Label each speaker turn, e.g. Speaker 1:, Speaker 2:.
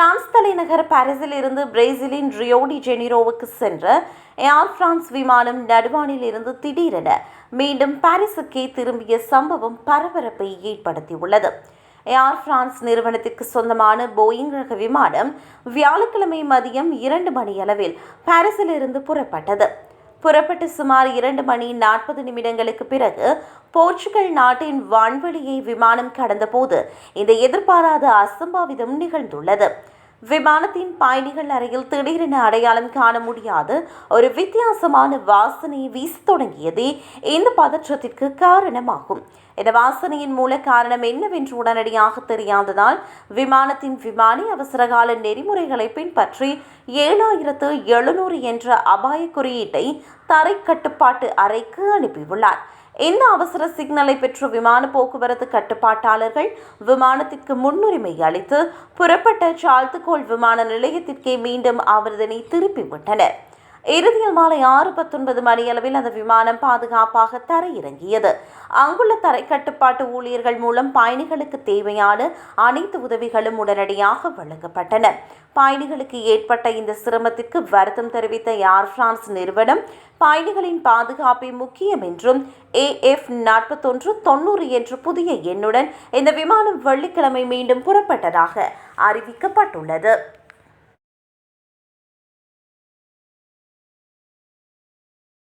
Speaker 1: France தலைநகர் பாரிஸில் இருந்து பிரேசிலின் ரியோ டி ஜெனிரோவுக்கு சென்ற ஏர் பிரான்ஸ் விமானம் நடுவானில் இருந்து திடீரென மீண்டும் பாரிஸுக்கே திரும்பிய சம்பவம் பரபரப்பை ஏற்படுத்தியுள்ளது. ஏர் பிரான்ஸ் நிறுவனத்திற்கு சொந்தமான போயிங் ரக விமானம் வியாழக்கிழமை மதியம் 2 மணியளவில் பாரிஸில் இருந்து புறப்பட்டு சுமார் 2 மணி 40 நிமிடங்களுக்கு பிறகு போர்ச்சுகல் நாட்டின் வான்வெளியை விமானம் கடந்தபோது இந்த எதிர்பாராத அசம்பாவிதம் நிகழ்ந்துள்ளது. விமானத்தின் பயணிகள் அறையில் திடீரென அடையாளம் காண முடியாத ஒரு வித்தியாசமான வாசனை வீசத் தொடங்கியதே இந்த பதற்றத்திற்கு காரணமாகும். இந்த வாசனையின் மூல காரணம் என்னவென்று உடனடியாக தெரியாததால் விமானத்தின் விமானி அவசரகால நெறிமுறைகளை பின்பற்றி 7700 என்ற அபாய குறியீட்டை தரை கட்டுப்பாட்டு அறைக்கு அனுப்பியுள்ளார். இந்த அவசர சிக்னலை பெற்ற விமான போக்குவரத்து கட்டுப்பாட்டாளர்கள் விமானத்திற்கு முன்னுரிமை அளித்து புறப்பட்ட சார்ல்துகோல் விமான நிலையத்திற்கே மீண்டும் அவர்தனை திருப்பிவிட்டனர். இறுதியில் மாலை 6:19 மணியளவில் அந்த விமானம் பாதுகாப்பாக தரையிறங்கியது. அங்குள்ள தரை கட்டுப்பாட்டு ஊழியர்கள் மூலம் பயணிகளுக்கு தேவையான அனைத்து உதவிகளும் உடனடியாக வழங்கப்பட்டன. பயணிகளுக்கு ஏற்பட்ட இந்த சிரமத்திற்கு வருத்தம் தெரிவித்த ஏர் பிரான்ஸ் நிறுவனம் பயணிகளின் பாதுகாப்பை முக்கியம் என்றும் AF4190 என்ற புதிய எண்ணுடன் இந்த விமானம் வெள்ளிக்கிழமை மீண்டும் புறப்பட்டதாக அறிவிக்கப்பட்டுள்ளது.